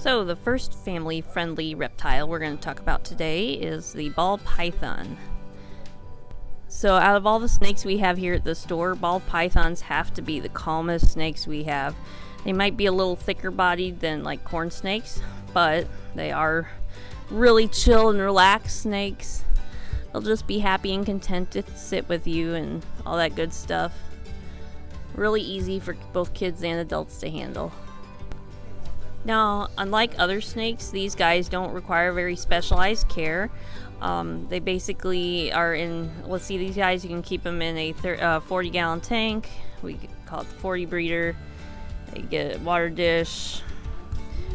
So the first family-friendly reptile we're going to talk about today is the ball python. So out of all the snakes we have here at the store, ball pythons have to be the calmest snakes we have. They might be a little thicker bodied than like corn snakes, but they are really chill and relaxed snakes. They'll just be happy and content to sit with you and all that good stuff. Really easy for both kids and adults to handle. Now, unlike other snakes, these guys don't require very specialized care. They basically are in, let's see, these guys, you can keep them in a 40-gallon tank. We call it the 40 breeder. They get a water dish.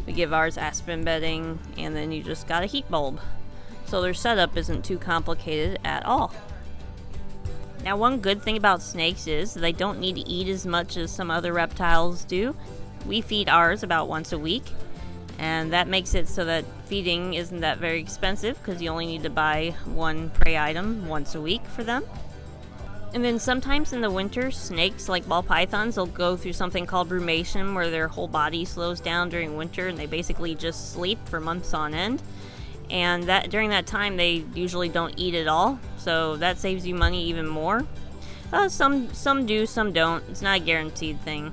We give ours aspen bedding, and then you just got a heat bulb. So their setup isn't too complicated at all. Now, one good thing about snakes is they don't need to eat as much as some other reptiles do. We feed ours about once a week, and that makes it so that feeding isn't that very expensive because you only need to buy one prey item once a week for them. And then sometimes in the winter, snakes like ball pythons will go through something called brumation, where their whole body slows down during winter and they basically just sleep for months on end. And that during that time they usually don't eat at all, so that saves you money even more. Some do, some don't. It's not a guaranteed thing.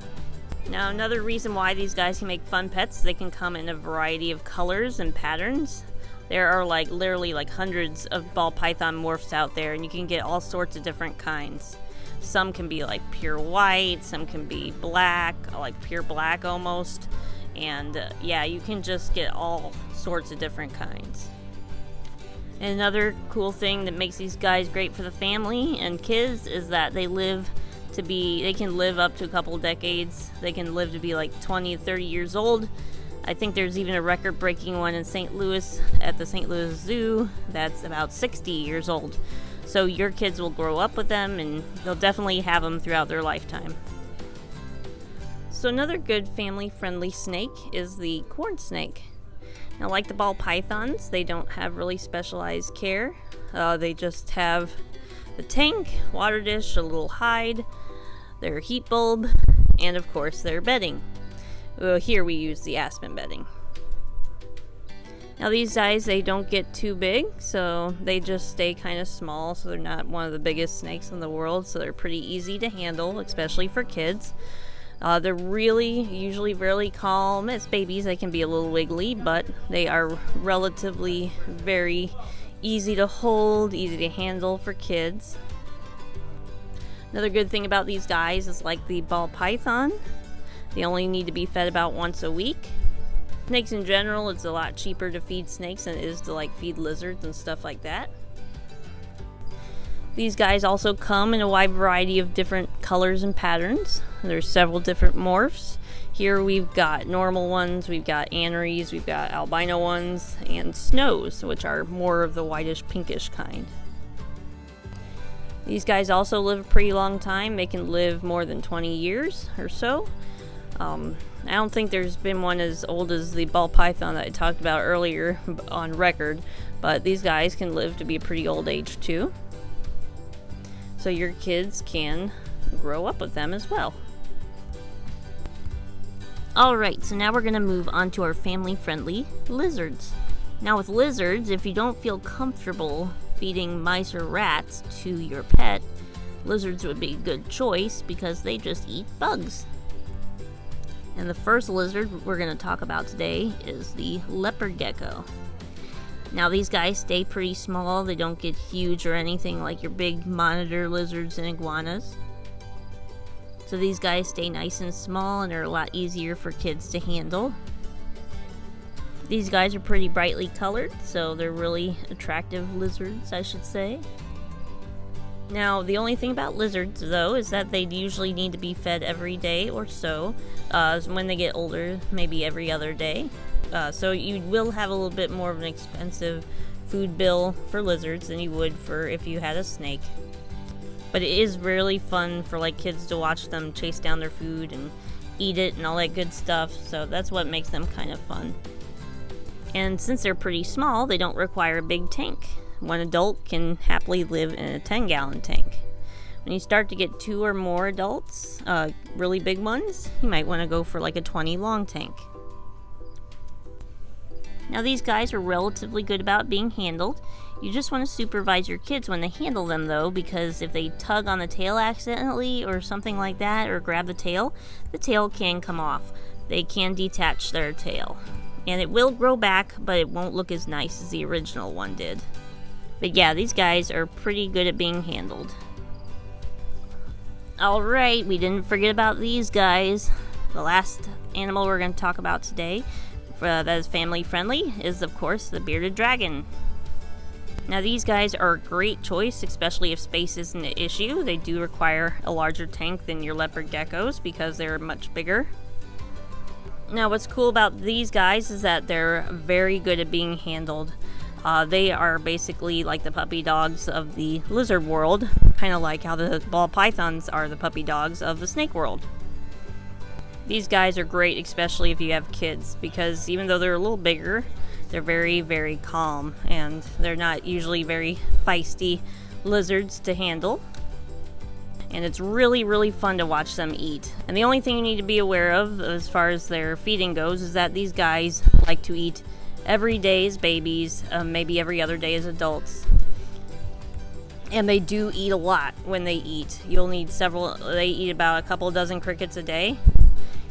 Now, another reason why these guys can make fun pets, they can come in a variety of colors and patterns. There are literally hundreds of ball python morphs out there, and you can get all sorts of different kinds. Some can be like pure white, some can be black, like pure black almost. And yeah, you can just get all sorts of different kinds. And another cool thing that makes these guys great for the family and kids is that they can live up to a couple decades. They can live to be like 20 to 30 years old. I think there's even a record-breaking one in St. Louis at the St. Louis Zoo that's about 60 years old. So your kids will grow up with them, and they'll definitely have them throughout their lifetime. So another good family-friendly snake is the corn snake. Now, like the ball pythons, they don't have really specialized care. They just have the tank, water dish, a little hide, their heat bulb, and of course their bedding. Here we use the aspen bedding. Now these guys, they don't get too big, so they just stay kind of small, so they're not one of the biggest snakes in the world, so they're pretty easy to handle, especially for kids. They're usually really calm. As babies, they can be a little wiggly, but they are relatively very easy to hold, easy to handle for kids. Another good thing about these guys is like the ball python, they only need to be fed about once a week. Snakes in general, it's a lot cheaper to feed snakes than it is to feed lizards and stuff like that. These guys also come in a wide variety of different colors and patterns. There's several different morphs. Here we've got normal ones, we've got aneries, we've got albino ones, and snows, which are more of the whitish pinkish kind. These guys also live a pretty long time. They can live more than 20 years or so. I don't think there's been one as old as the ball python that I talked about earlier on record, but these guys can live to be a pretty old age too. So your kids can grow up with them as well. Alright, so now we're going to move on to our family-friendly lizards. Now with lizards, if you don't feel comfortable feeding mice or rats to your pet, lizards would be a good choice because they just eat bugs. And the first lizard we're going to talk about today is the leopard gecko. Now these guys stay pretty small. They don't get huge or anything like your big monitor lizards and iguanas. So these guys stay nice and small and are a lot easier for kids to handle. These guys are pretty brightly colored, so they're really attractive lizards, I should say. Now, the only thing about lizards, though, is that they usually need to be fed every day or so. When they get older, maybe every other day. So you will have a little bit more of an expensive food bill for lizards than you would for if you had a snake. But it is really fun for kids to watch them chase down their food and eat it and all that good stuff, so that's what makes them kind of fun. And since they're pretty small, they don't require a big tank. One adult can happily live in a 10-gallon tank. When you start to get 2 or more adults, really big ones, you might want to go for a 20 long tank. Now these guys are relatively good about being handled. You just want to supervise your kids when they handle them though, because if they tug on the tail accidentally or something like that, or grab the tail can come off. They can detach their tail. And it will grow back, but it won't look as nice as the original one did. But yeah, these guys are pretty good at being handled. Alright, we didn't forget about these guys. The last animal we're going to talk about today that is family friendly is, of course, the bearded dragon. Now these guys are a great choice, especially if space isn't an issue. They do require a larger tank than your leopard geckos because they're much bigger. Now what's cool about these guys is that they're very good at being handled. They are basically like the puppy dogs of the lizard world, kind of like how the ball pythons are the puppy dogs of the snake world. These guys are great, especially if you have kids, because even though they're a little bigger, they're very, very calm, and they're not usually very feisty lizards to handle. And it's really, really fun to watch them eat. And the only thing you need to be aware of as far as their feeding goes is that these guys like to eat every day as babies, maybe every other day as adults. And they do eat a lot when they eat. You'll need several, they eat about a couple dozen crickets a day,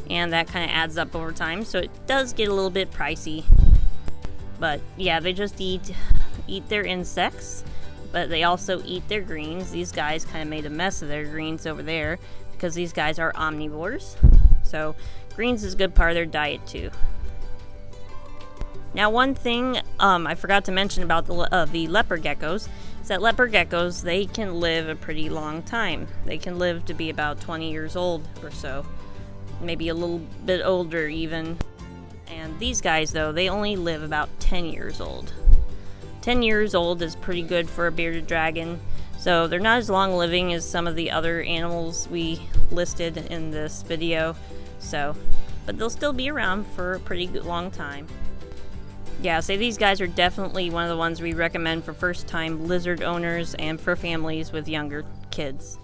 and that kind of adds up over time, so it does get a little bit pricey. But yeah, they just eat their insects, but they also eat their greens. These guys kind of made a mess of their greens over there because these guys are omnivores. So greens is a good part of their diet too. Now one thing I forgot to mention about the leopard geckos is that leopard geckos, they can live a pretty long time. They can live to be about 20 years old or so, maybe a little bit older even. And these guys though, they only live about 10 years old. 10 years old is pretty good for a bearded dragon, so they're not as long living as some of the other animals we listed in this video, but they'll still be around for a pretty long time. Yeah, so these guys are definitely one of the ones we recommend for first-time lizard owners and for families with younger kids.